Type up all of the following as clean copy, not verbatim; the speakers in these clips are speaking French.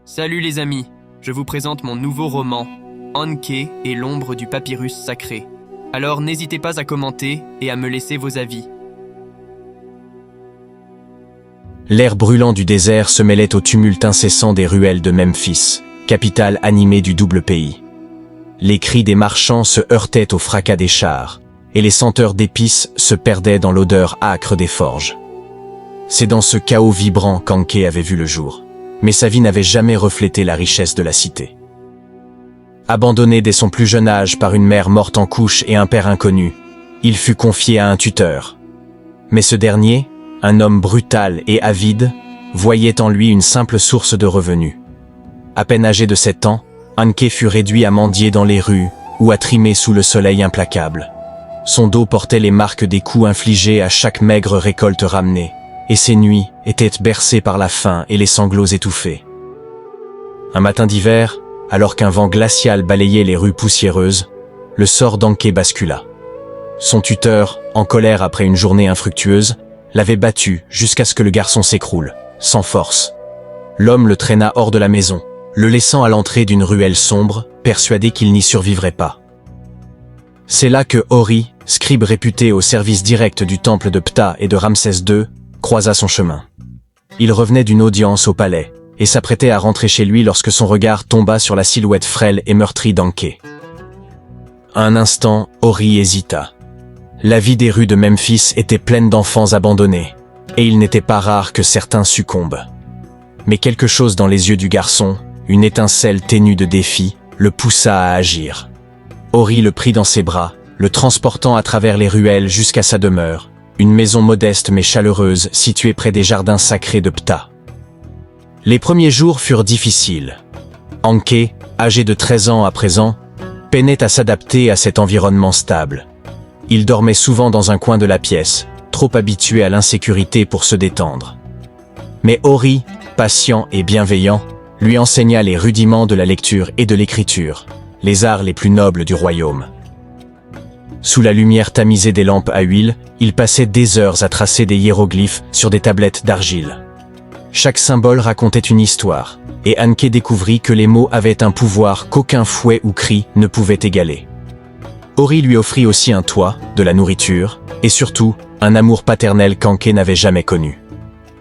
Salut les amis, je vous présente mon nouveau roman, Anke et l'ombre du papyrus sacré. Alors n'hésitez pas à commenter et à me laisser vos avis. L'air brûlant du désert se mêlait au tumulte incessant des ruelles de Memphis, capitale animée du double pays. Les cris des marchands se heurtaient au fracas des chars, et les senteurs d'épices se perdaient dans l'odeur âcre des forges. C'est dans ce chaos vibrant qu'Anke avait vu le jour. Mais sa vie n'avait jamais reflété la richesse de la cité. Abandonné dès son plus jeune âge par une mère morte en couche et un père inconnu, il fut confié à un tuteur. Mais ce dernier, un homme brutal et avide, voyait en lui une simple source de revenus. À peine âgé de 7 ans, Anke fut réduit à mendier dans les rues ou à trimer sous le soleil implacable. Son dos portait les marques des coups infligés à chaque maigre récolte ramenée, et ses nuits étaient bercées par la faim et les sanglots étouffés. Un matin d'hiver, alors qu'un vent glacial balayait les rues poussiéreuses, le sort d'Anke bascula. Son tuteur, en colère après une journée infructueuse, l'avait battu jusqu'à ce que le garçon s'écroule, sans force. L'homme le traîna hors de la maison, le laissant à l'entrée d'une ruelle sombre, persuadé qu'il n'y survivrait pas. C'est là que Ori, scribe réputé au service direct du temple de Ptah et de Ramsès II, croisa son chemin. Il revenait d'une audience au palais, et s'apprêtait à rentrer chez lui lorsque son regard tomba sur la silhouette frêle et meurtrie d'Anke. Un instant, Ori hésita. La vie des rues de Memphis était pleine d'enfants abandonnés, et il n'était pas rare que certains succombent. Mais quelque chose dans les yeux du garçon, une étincelle ténue de défi, le poussa à agir. Ori le prit dans ses bras, le transportant à travers les ruelles jusqu'à sa demeure, une maison modeste mais chaleureuse située près des jardins sacrés de Ptah. Les premiers jours furent difficiles. Anke, âgé de 13 ans à présent, peinait à s'adapter à cet environnement stable. Il dormait souvent dans un coin de la pièce, trop habitué à l'insécurité pour se détendre. Mais Ori, patient et bienveillant, lui enseigna les rudiments de la lecture et de l'écriture, les arts les plus nobles du royaume. Sous la lumière tamisée des lampes à huile, il passait des heures à tracer des hiéroglyphes sur des tablettes d'argile. Chaque symbole racontait une histoire, et Anke découvrit que les mots avaient un pouvoir qu'aucun fouet ou cri ne pouvait égaler. Ori lui offrit aussi un toit, de la nourriture, et surtout, un amour paternel qu'Anke n'avait jamais connu.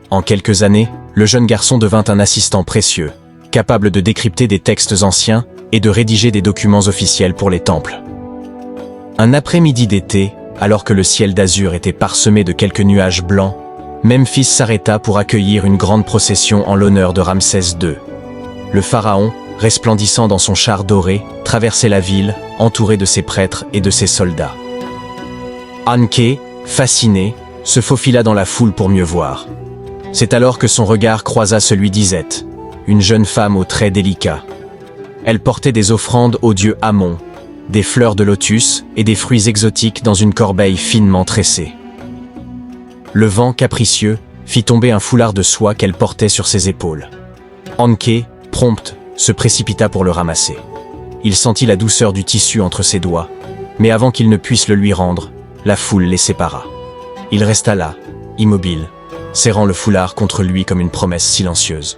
En quelques années, le jeune garçon devint un assistant précieux, capable de décrypter des textes anciens et de rédiger des documents officiels pour les temples. Un après-midi d'été, alors que le ciel d'azur était parsemé de quelques nuages blancs, Memphis s'arrêta pour accueillir une grande procession en l'honneur de Ramsès II. Le pharaon, resplendissant dans son char doré, traversait la ville, entouré de ses prêtres et de ses soldats. Anke, fasciné, se faufila dans la foule pour mieux voir. C'est alors que son regard croisa celui d'Iset, une jeune femme aux traits délicats. Elle portait des offrandes au dieu Amon, des fleurs de lotus et des fruits exotiques dans une corbeille finement tressée. Le vent capricieux fit tomber un foulard de soie qu'elle portait sur ses épaules. Anke, prompte, se précipita pour le ramasser. Il sentit la douceur du tissu entre ses doigts, mais avant qu'il ne puisse le lui rendre, la foule les sépara. Il resta là, immobile, serrant le foulard contre lui comme une promesse silencieuse.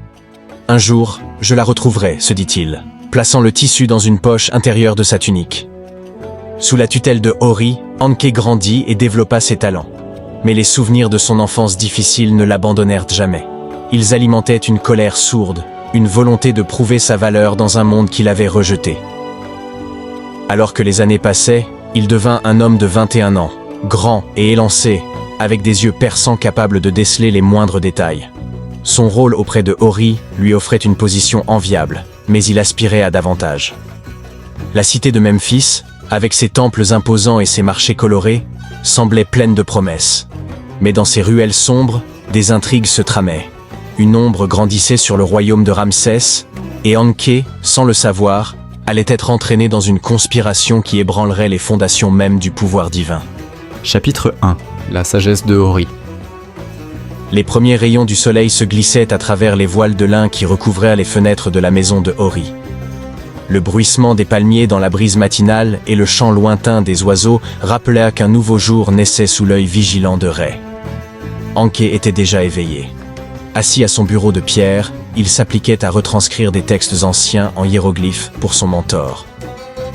« Un jour, je la retrouverai, se dit-il, plaçant le tissu dans une poche intérieure de sa tunique. Sous la tutelle de Ori, Anke grandit et développa ses talents. Mais les souvenirs de son enfance difficile ne l'abandonnèrent jamais. Ils alimentaient une colère sourde, une volonté de prouver sa valeur dans un monde qu'il avait rejeté. Alors que les années passaient, il devint un homme de 21 ans, grand et élancé, avec des yeux perçants capables de déceler les moindres détails. Son rôle auprès de Ori lui offrait une position enviable, mais il aspirait à davantage. La cité de Memphis, avec ses temples imposants et ses marchés colorés, semblait pleine de promesses. Mais dans ces ruelles sombres, des intrigues se tramaient. Une ombre grandissait sur le royaume de Ramsès, et Anke, sans le savoir, allait être entraîné dans une conspiration qui ébranlerait les fondations mêmes du pouvoir divin. Chapitre 1. La sagesse de Ori. Les premiers rayons du soleil se glissaient à travers les voiles de lin qui recouvraient les fenêtres de la maison de Ori. Le bruissement des palmiers dans la brise matinale et le chant lointain des oiseaux rappelaient qu'un nouveau jour naissait sous l'œil vigilant de Ray. Anke était déjà éveillé. Assis à son bureau de pierre, il s'appliquait à retranscrire des textes anciens en hiéroglyphes pour son mentor.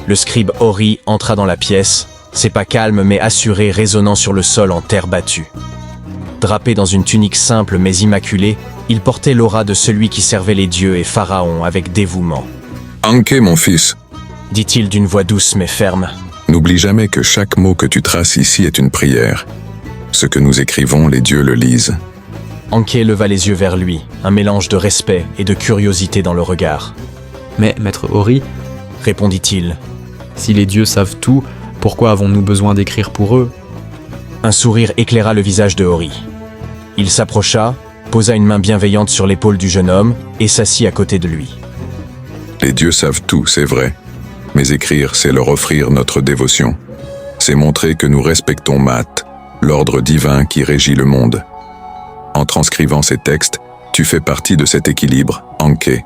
Le scribe Ori entra dans la pièce, ses pas calmes mais assurés résonnant sur le sol en terre battue. Drapé dans une tunique simple mais immaculée, il portait l'aura de celui qui servait les dieux et Pharaon avec dévouement. « Anké, mon fils, Dit-il d'une voix douce mais ferme. n'oublie jamais que chaque mot que tu traces ici est une prière. Ce que nous écrivons, les dieux le lisent. » Anké leva les yeux vers lui, un mélange de respect et de curiosité dans le regard. Mais, maître Ori, Répondit-il. si les dieux savent tout, pourquoi avons-nous besoin d'écrire pour eux? Un sourire éclaira le visage de Ori. Il s'approcha, posa une main bienveillante sur l'épaule du jeune homme et s'assit à côté de lui. Les dieux savent tout, c'est vrai. Mais écrire, c'est leur offrir notre dévotion. C'est montrer que nous respectons Maat, l'ordre divin qui régit le monde. En transcrivant ces textes, tu fais partie de cet équilibre, Anké.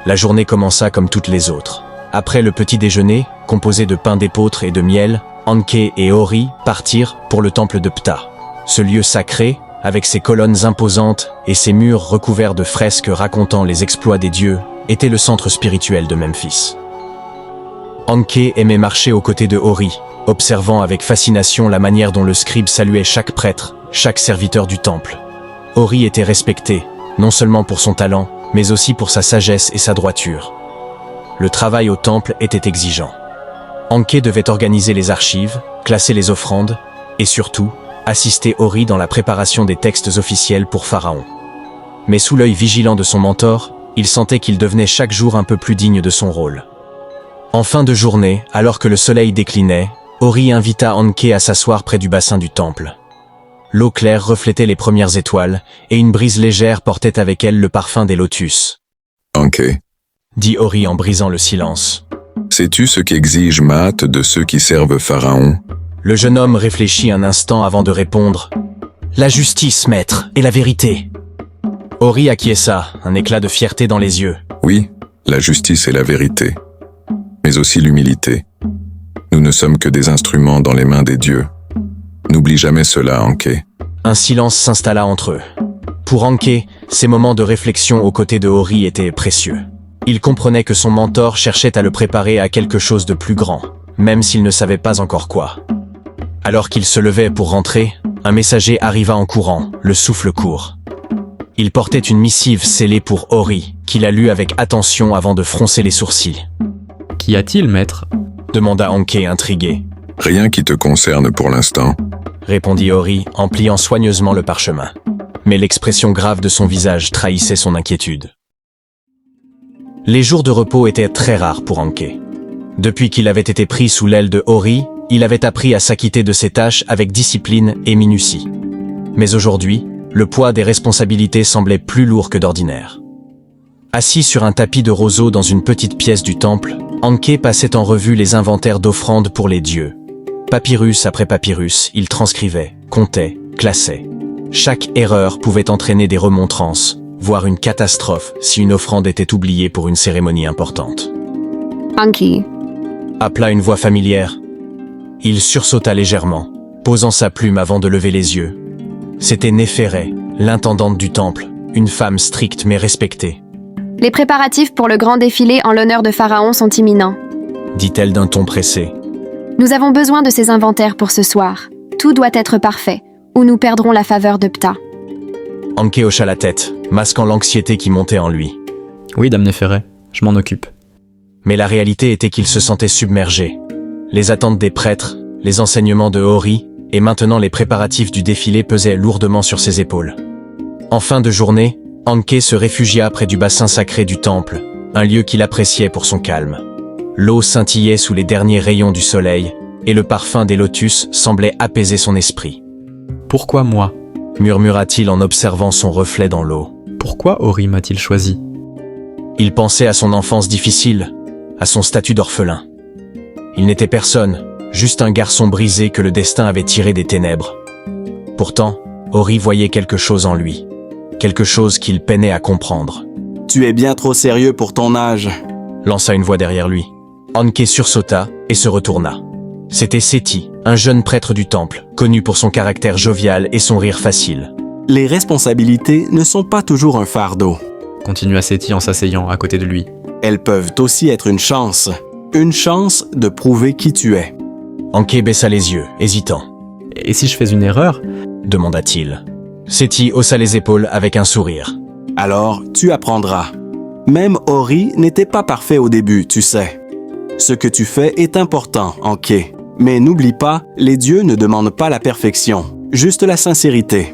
La journée commença comme toutes les autres. Après le petit déjeuner, composé de pain d'épeautre et de miel, Anké et Ori partirent pour le temple de Ptah. Ce lieu sacré, avec ses colonnes imposantes et ses murs recouverts de fresques racontant les exploits des dieux, était le centre spirituel de Memphis. Anké aimait marcher aux côtés de Ori, observant avec fascination la manière dont le scribe saluait chaque prêtre, chaque serviteur du temple. Ori était respecté, non seulement pour son talent, mais aussi pour sa sagesse et sa droiture. Le travail au temple était exigeant. Anké devait organiser les archives, classer les offrandes, et surtout, assister Ori dans la préparation des textes officiels pour Pharaon. Mais sous l'œil vigilant de son mentor, il sentait qu'il devenait chaque jour un peu plus digne de son rôle. En fin de journée, alors que le soleil déclinait, Ori invita Anké à s'asseoir près du bassin du temple. L'eau claire reflétait les premières étoiles, et une brise légère portait avec elle le parfum des lotus. « Anké, Dit Ori en brisant le silence. sais-tu ce qu'exige Maat de ceux qui servent Pharaon? Le jeune homme réfléchit un instant avant de répondre. La justice, maître, et la vérité. Ori acquiesça, un éclat de fierté dans les yeux. Oui, la justice et la vérité, mais aussi l'humilité. Nous ne sommes que des instruments dans les mains des dieux. N'oublie jamais cela, Anké. Un silence s'installa entre eux. Pour Anké, ces moments de réflexion aux côtés de Ori étaient précieux. Il comprenait que son mentor cherchait à le préparer à quelque chose de plus grand, même s'il ne savait pas encore quoi. Alors qu'il se levait pour rentrer, un messager arriva en courant, le souffle court. Il portait une missive scellée pour Ori, qu'il a lue avec attention avant de froncer les sourcils. « Qu'y a-t-il, maître » Demanda Anké intrigué. Rien qui te concerne pour l'instant. Répondit Ori en pliant soigneusement le parchemin. Mais l'expression grave de son visage trahissait son inquiétude. Les jours de repos étaient très rares pour Anké. Depuis qu'il avait été pris sous l'aile de Ori, il avait appris à s'acquitter de ses tâches avec discipline et minutie. Mais aujourd'hui, le poids des responsabilités semblait plus lourd que d'ordinaire. Assis sur un tapis de roseau dans une petite pièce du temple, Anké passait en revue les inventaires d'offrandes pour les dieux. Papyrus après papyrus, il transcrivait, comptait, classait. Chaque erreur pouvait entraîner des remontrances, voire une catastrophe si une offrande était oubliée pour une cérémonie importante. Anké, Appela une voix familière. Il sursauta légèrement, posant sa plume avant de lever les yeux. C'était Néphéré, l'intendante du temple, une femme stricte mais respectée, les préparatifs pour le grand défilé en l'honneur de Pharaon sont imminents. dit-elle d'un ton pressé. Nous avons besoin de ces inventaires pour ce soir. Tout doit être parfait, ou nous perdrons la faveur de Ptah. Anké hocha la tête, masquant l'anxiété qui montait en lui. « Oui, dame Néphéré, je m'en occupe. » Mais la réalité était qu'il se sentait submergé. Les attentes des prêtres, les enseignements de Ori, et maintenant les préparatifs du défilé pesaient lourdement sur ses épaules. En fin de journée, Anké se réfugia près du bassin sacré du temple, un lieu qu'il appréciait pour son calme. L'eau scintillait sous les derniers rayons du soleil, et le parfum des lotus semblait apaiser son esprit. « Pourquoi moi? Murmura-t-il en observant son reflet dans l'eau. Pourquoi Ori m'a-t-il choisi? » Il pensait à son enfance difficile, à son statut d'orphelin. Il n'était personne, juste un garçon brisé que le destin avait tiré des ténèbres. Pourtant, Ori voyait quelque chose en lui, quelque chose qu'il peinait à comprendre. « Tu es bien trop sérieux pour ton âge. » Lança une voix derrière lui. Anké sursauta et se retourna. C'était Séti, un jeune prêtre du temple, connu pour son caractère jovial et son rire facile. Les responsabilités ne sont pas toujours un fardeau. Continua Seti en s'asseyant à côté de lui. Elles peuvent aussi être une chance. Une chance de prouver qui tu es. Anke baissa les yeux, hésitant. Et si je fais une erreur? Demanda-t-il. Seti haussa les épaules avec un sourire. Alors, tu apprendras. Même Ori n'était pas parfait au début, tu sais. Ce que tu fais est important, Anke. Mais n'oublie pas, les dieux ne demandent pas la perfection, juste la sincérité.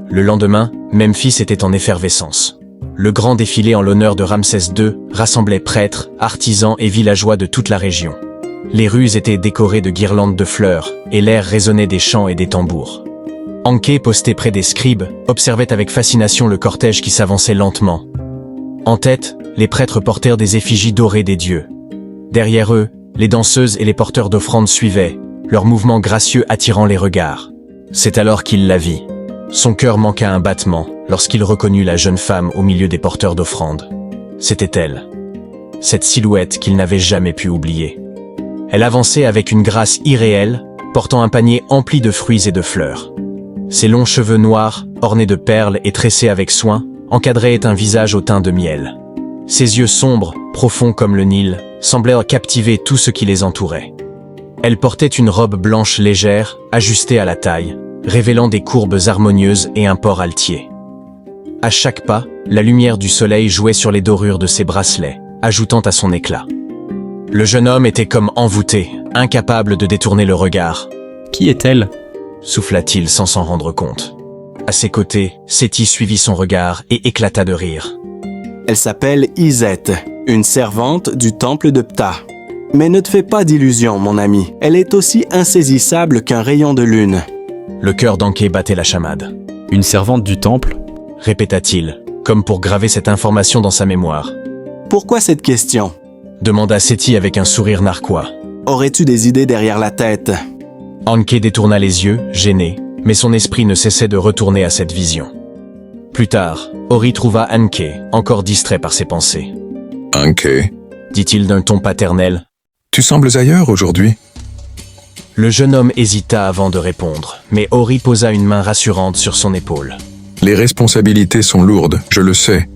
Le lendemain, Memphis était en effervescence. Le grand défilé en l'honneur de Ramsès II rassemblait prêtres, artisans et villageois de toute la région. Les rues étaient décorées de guirlandes de fleurs et l'air résonnait des chants et des tambours. Anke, posté près des scribes, observait avec fascination le cortège qui s'avançait lentement. En tête, les prêtres portèrent des effigies dorées des dieux. Derrière eux, les danseuses et les porteurs d'offrandes suivaient, leurs mouvements gracieux attirant les regards. C'est alors qu'il la vit. Son cœur manqua un battement lorsqu'il reconnut la jeune femme au milieu des porteurs d'offrandes. C'était elle. Cette silhouette qu'il n'avait jamais pu oublier. Elle avançait avec une grâce irréelle, portant un panier empli de fruits et de fleurs. Ses longs cheveux noirs, ornés de perles et tressés avec soin, encadraient un visage au teint de miel. Ses yeux sombres, profonds comme le Nil, semblaient captiver tout ce qui les entourait. Elle portait une robe blanche légère, ajustée à la taille, révélant des courbes harmonieuses et un port altier. À chaque pas, la lumière du soleil jouait sur les dorures de ses bracelets, ajoutant à son éclat. Le jeune homme était comme envoûté, incapable de détourner le regard. « Qui est-elle » souffla-t-il sans s'en rendre compte. À ses côtés, Seti suivit son regard et éclata de rire. Elle s'appelle Iset, une servante du temple de Ptah. Mais ne te fais pas d'illusions, mon ami. Elle est aussi insaisissable qu'un rayon de lune. Le cœur d'Anke battait la chamade. « Une servante du temple » répéta-t-il, comme pour graver cette information dans sa mémoire. Pourquoi cette question? Demanda Seti avec un sourire narquois. Aurais-tu des idées derrière la tête? Anke détourna les yeux, gêné, mais son esprit ne cessait de retourner à cette vision. Plus tard, Ori trouva Anke, encore distrait par ses pensées. « Anke, dit-il d'un ton paternel. tu sembles ailleurs aujourd'hui ?» Le jeune homme hésita avant de répondre, mais Ori posa une main rassurante sur son épaule. « Les responsabilités sont lourdes, je le sais.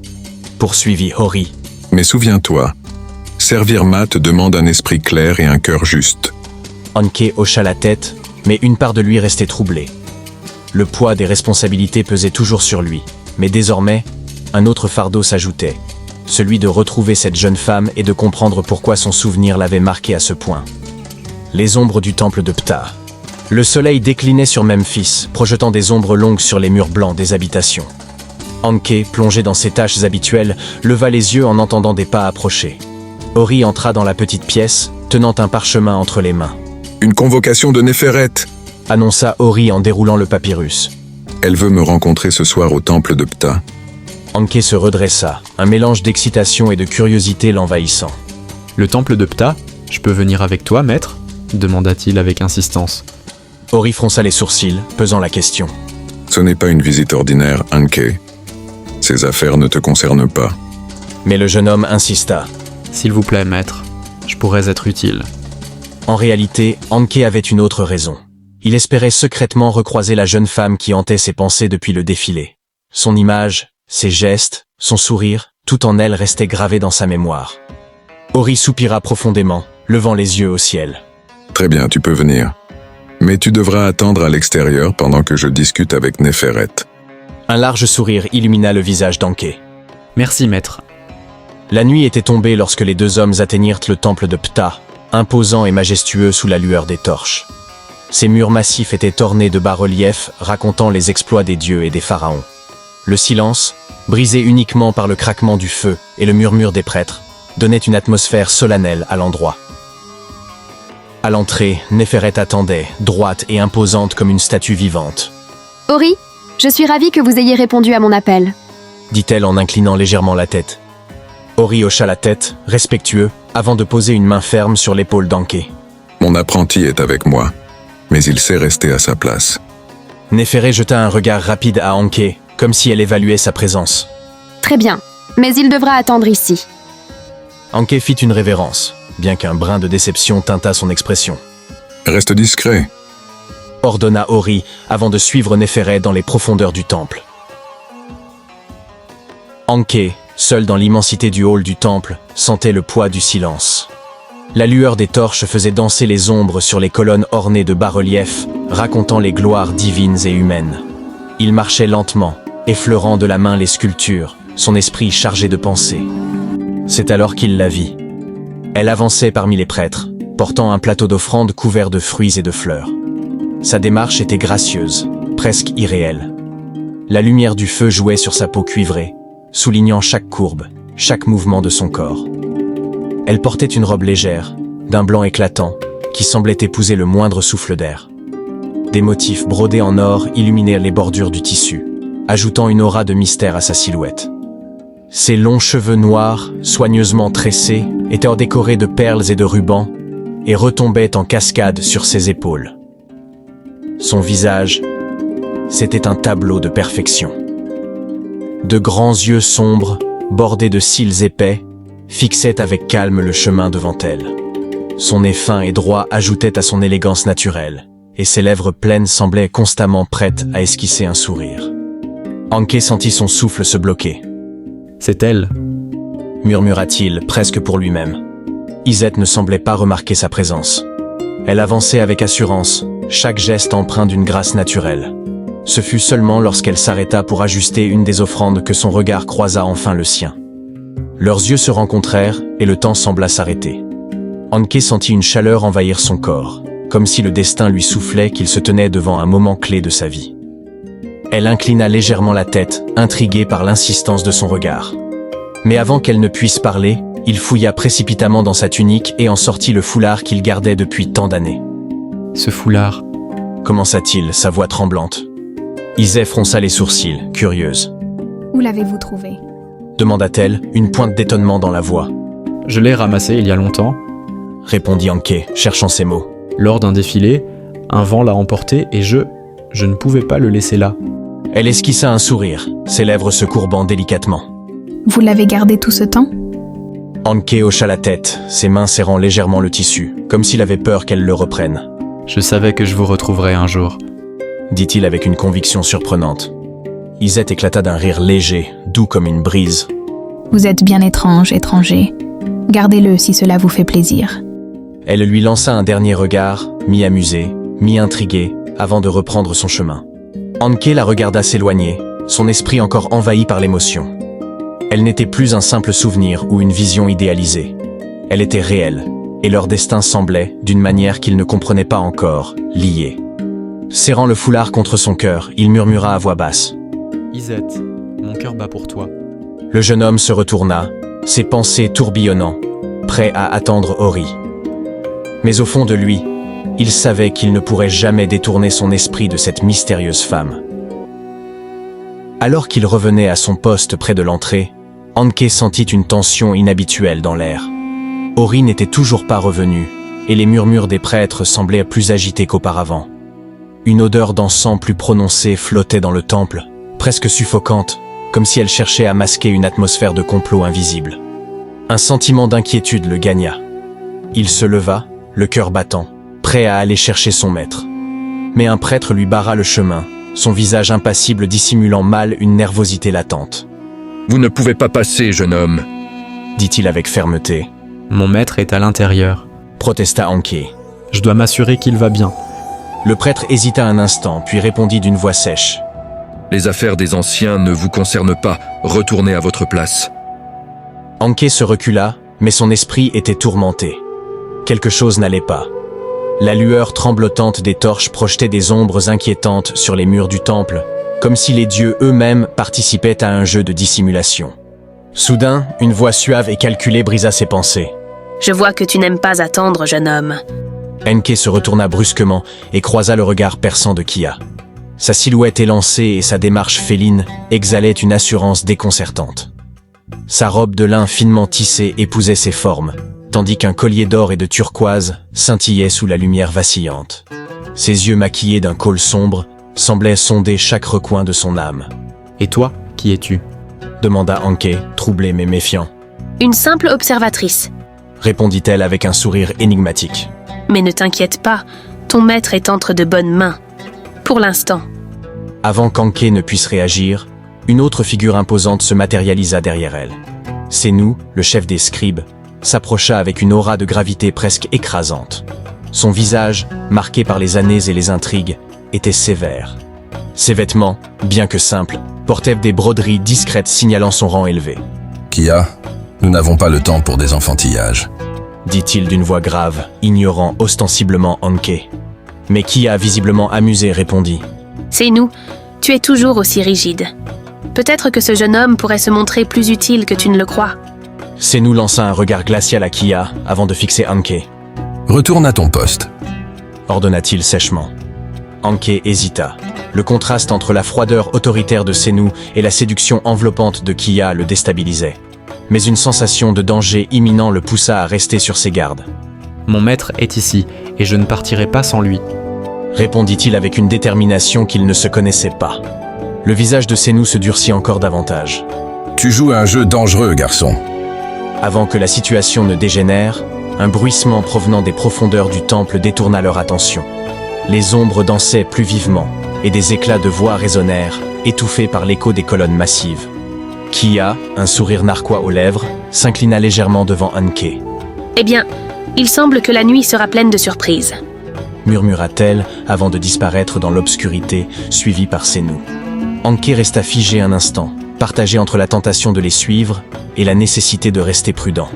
Poursuivit Ori. Mais souviens-toi, servir Matt demande un esprit clair et un cœur juste. » Anke hocha la tête, mais une part de lui restait troublée. Le poids des responsabilités pesait toujours sur lui, mais désormais, un autre fardeau s'ajoutait, celui de retrouver cette jeune femme et de comprendre pourquoi son souvenir l'avait marqué à ce point. Les ombres du temple de Ptah. Le soleil déclinait sur Memphis, projetant des ombres longues sur les murs blancs des habitations. Anke, plongé dans ses tâches habituelles, leva les yeux en entendant des pas approcher. Ori entra dans la petite pièce, tenant un parchemin entre les mains. « Une convocation de Népheret !» annonça Ori en déroulant le papyrus. Elle veut me rencontrer ce soir au temple de Ptah. Anke se redressa, un mélange d'excitation et de curiosité l'envahissant. « Le temple de Ptah? Je peux venir avec toi, maître » demanda-t-il avec insistance. Ori fronça les sourcils, pesant la question. Ce n'est pas une visite ordinaire, Anke. Ces affaires ne te concernent pas. Mais le jeune homme insista. « S'il vous plaît, maître, je pourrais être utile. » En réalité, Anke avait une autre raison. Il espérait secrètement recroiser la jeune femme qui hantait ses pensées depuis le défilé. Son image, ses gestes, son sourire, tout en elle restait gravé dans sa mémoire. Ori soupira profondément, levant les yeux au ciel. « Très bien, tu peux venir. Mais tu devras attendre à l'extérieur pendant que je discute avec Népheret. » Un large sourire illumina le visage d'Anke. « Merci, maître. » La nuit était tombée lorsque les deux hommes atteignirent le temple de Ptah, imposant et majestueux sous la lueur des torches. Ses murs massifs étaient ornés de bas-reliefs racontant les exploits des dieux et des pharaons. Le silence, brisé uniquement par le craquement du feu et le murmure des prêtres, donnait une atmosphère solennelle à l'endroit. À l'entrée, Népheret attendait, droite et imposante comme une statue vivante. « Ori, je suis ravie que vous ayez répondu à mon appel. » dit-elle en inclinant légèrement la tête. Ori hocha la tête, respectueux, avant de poser une main ferme sur l'épaule d'Anke. « Mon apprenti est avec moi, mais il sait rester à sa place. » Népheret jeta un regard rapide à Anke, comme si elle évaluait sa présence. « Très bien, mais il devra attendre ici. » Anke fit une révérence, bien qu'un brin de déception teintât son expression. « Reste discret. » ordonna Ori avant de suivre Néphérès dans les profondeurs du temple. Anké, seul dans l'immensité du hall du temple, sentait le poids du silence. La lueur des torches faisait danser les ombres sur les colonnes ornées de bas-reliefs, racontant les gloires divines et humaines. Il marchait lentement, effleurant de la main les sculptures, son esprit chargé de pensées. C'est alors qu'il la vit. Elle avançait parmi les prêtres, portant un plateau d'offrande couvert de fruits et de fleurs. Sa démarche était gracieuse, presque irréelle. La lumière du feu jouait sur sa peau cuivrée, soulignant chaque courbe, chaque mouvement de son corps. Elle portait une robe légère, d'un blanc éclatant, qui semblait épouser le moindre souffle d'air. Des motifs brodés en or illuminaient les bordures du tissu, ajoutant une aura de mystère à sa silhouette. Ses longs cheveux noirs, soigneusement tressés, étaient décorés de perles et de rubans, et retombaient en cascade sur ses épaules. Son visage, c'était un tableau de perfection. De grands yeux sombres, bordés de cils épais, fixaient avec calme le chemin devant elle. Son nez fin et droit ajoutait à son élégance naturelle, et ses lèvres pleines semblaient constamment prêtes à esquisser un sourire. Anké sentit son souffle se bloquer. « C'est elle !» murmura-t-il presque pour lui-même. Isette ne semblait pas remarquer sa présence. Elle avançait avec assurance, chaque geste empreint d'une grâce naturelle. Ce fut seulement lorsqu'elle s'arrêta pour ajuster une des offrandes que son regard croisa enfin le sien. Leurs yeux se rencontrèrent et le temps sembla s'arrêter. Anké sentit une chaleur envahir son corps, comme si le destin lui soufflait qu'il se tenait devant un moment clé de sa vie. Elle inclina légèrement la tête, intriguée par l'insistance de son regard. Mais avant qu'elle ne puisse parler, il fouilla précipitamment dans sa tunique et en sortit le foulard qu'il gardait depuis tant d'années. « Ce foulard... » commença-t-il, sa voix tremblante. Isée fronça les sourcils, curieuse. « Où l'avez-vous trouvé ?» demanda-t-elle, une pointe d'étonnement dans la voix. « Je l'ai ramassé il y a longtemps, » répondit Anké, cherchant ses mots. « Lors d'un défilé, un vent l'a emporté et je ne pouvais pas le laisser là. » Elle esquissa un sourire, ses lèvres se courbant délicatement. « Vous l'avez gardé tout ce temps ?» Anké hocha la tête, ses mains serrant légèrement le tissu, comme s'il avait peur qu'elle le reprenne. « Je savais que je vous retrouverais un jour. » dit-il avec une conviction surprenante. Isette éclata d'un rire léger, doux comme une brise. « Vous êtes bien étrange, étranger. Gardez-le si cela vous fait plaisir. » Elle lui lança un dernier regard, mi-amusé, mi-intrigué, avant de reprendre son chemin. Anké la regarda s'éloigner, son esprit encore envahi par l'émotion. Elle n'était plus un simple souvenir ou une vision idéalisée. Elle était réelle, et leur destin semblait, d'une manière qu'il ne comprenait pas encore, liés. Serrant le foulard contre son cœur, il murmura à voix basse. « Isette, mon cœur bat pour toi. » Le jeune homme se retourna, ses pensées tourbillonnant, prêt à attendre Ori. Mais au fond de lui, il savait qu'il ne pourrait jamais détourner son esprit de cette mystérieuse femme. Alors qu'il revenait à son poste près de l'entrée, Anké sentit une tension inhabituelle dans l'air. Ori n'était toujours pas revenu, et les murmures des prêtres semblaient plus agités qu'auparavant. Une odeur d'encens plus prononcée flottait dans le temple, presque suffocante, comme si elle cherchait à masquer une atmosphère de complot invisible. Un sentiment d'inquiétude le gagna. Il se leva, le cœur battant, prêt à aller chercher son maître. Mais un prêtre lui barra le chemin, son visage impassible dissimulant mal une nervosité latente. « Vous ne pouvez pas passer, jeune homme !» dit-il avec fermeté. « Mon maître est à l'intérieur, » protesta Anké. « Je dois m'assurer qu'il va bien. » Le prêtre hésita un instant, puis répondit d'une voix sèche. « Les affaires des anciens ne vous concernent pas. Retournez à votre place. » Anké se recula, mais son esprit était tourmenté. Quelque chose n'allait pas. La lueur tremblotante des torches projetait des ombres inquiétantes sur les murs du temple, comme si les dieux eux-mêmes participaient à un jeu de dissimulation. Soudain, une voix suave et calculée brisa ses pensées. « Je vois que tu n'aimes pas attendre, jeune homme. » Anké se retourna brusquement et croisa le regard perçant de Kia. Sa silhouette élancée et sa démarche féline exhalaient une assurance déconcertante. Sa robe de lin finement tissée épousait ses formes, tandis qu'un collier d'or et de turquoise scintillait sous la lumière vacillante. Ses yeux maquillés d'un col sombre semblaient sonder chaque recoin de son âme. « Et toi, qui es-tu » demanda Anké, troublé mais méfiant. « Une simple observatrice. » répondit-elle avec un sourire énigmatique. « Mais ne t'inquiète pas, ton maître est entre de bonnes mains. Pour l'instant. Avant qu'Anke ne puisse réagir, une autre figure imposante se matérialisa derrière elle. Sénou, le chef des scribes, s'approcha avec une aura de gravité presque écrasante. Son visage, marqué par les années et les intrigues, était sévère. Ses vêtements, bien que simples, portaient des broderies discrètes signalant son rang élevé. « Kia, nous n'avons pas le temps pour des enfantillages. » dit-il d'une voix grave, ignorant ostensiblement Anke. Mais Kia, visiblement amusé, répondit. « C'est nous. Tu es toujours aussi rigide. Peut-être que ce jeune homme pourrait se montrer plus utile que tu ne le crois. » Sénou lança un regard glacial à Kia avant de fixer Anke. « Retourne à ton poste. » ordonna-t-il sèchement. Anke hésita. Le contraste entre la froideur autoritaire de Sénou et la séduction enveloppante de Kia le déstabilisait. Mais une sensation de danger imminent le poussa à rester sur ses gardes. « Mon maître est ici, et je ne partirai pas sans lui. » répondit-il avec une détermination qu'il ne se connaissait pas. Le visage de Sénou se durcit encore davantage. « Tu joues à un jeu dangereux, garçon. » Avant que la situation ne dégénère, un bruissement provenant des profondeurs du temple détourna leur attention. Les ombres dansaient plus vivement, et des éclats de voix résonnèrent, étouffés par l'écho des colonnes massives. Kia, un sourire narquois aux lèvres, s'inclina légèrement devant Anke. « Eh bien, il semble que la nuit sera pleine de surprises. » murmura-t-elle avant de disparaître dans l'obscurité, suivie par Sénou. Anke resta figé un instant, partagé entre la tentation de les suivre et la nécessité de rester prudent.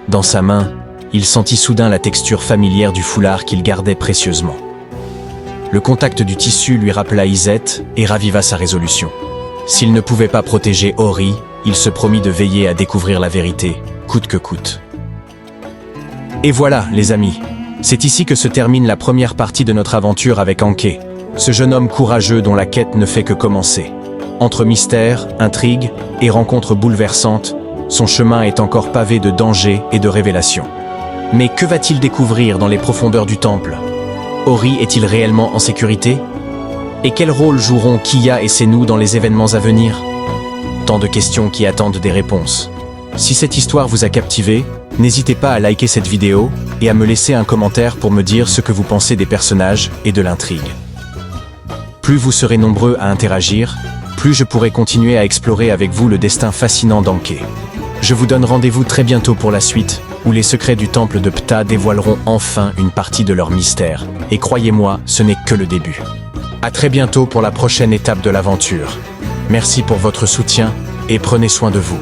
Dans sa main, il sentit soudain la texture familière du foulard qu'il gardait précieusement. Le contact du tissu lui rappela Izette et raviva sa résolution. S'il ne pouvait pas protéger Ori, il se promit de veiller à découvrir la vérité, coûte que coûte. Et voilà, les amis, c'est ici que se termine la première partie de notre aventure avec Anke, ce jeune homme courageux dont la quête ne fait que commencer. Entre mystères, intrigues et rencontres bouleversantes, son chemin est encore pavé de dangers et de révélations. Mais que va-t-il découvrir dans les profondeurs du temple ? Ori est-il réellement en sécurité ? Et quel rôle joueront Kia et Sénou dans les événements à venir ? Tant de questions qui attendent des réponses. Si cette histoire vous a captivé, n'hésitez pas à liker cette vidéo et à me laisser un commentaire pour me dire ce que vous pensez des personnages et de l'intrigue. Plus vous serez nombreux à interagir, plus je pourrai continuer à explorer avec vous le destin fascinant d'Anke. Je vous donne rendez-vous très bientôt pour la suite, où les secrets du temple de Ptah dévoileront enfin une partie de leur mystère. Et croyez-moi, ce n'est que le début. À très bientôt pour la prochaine étape de l'aventure. Merci pour votre soutien et prenez soin de vous.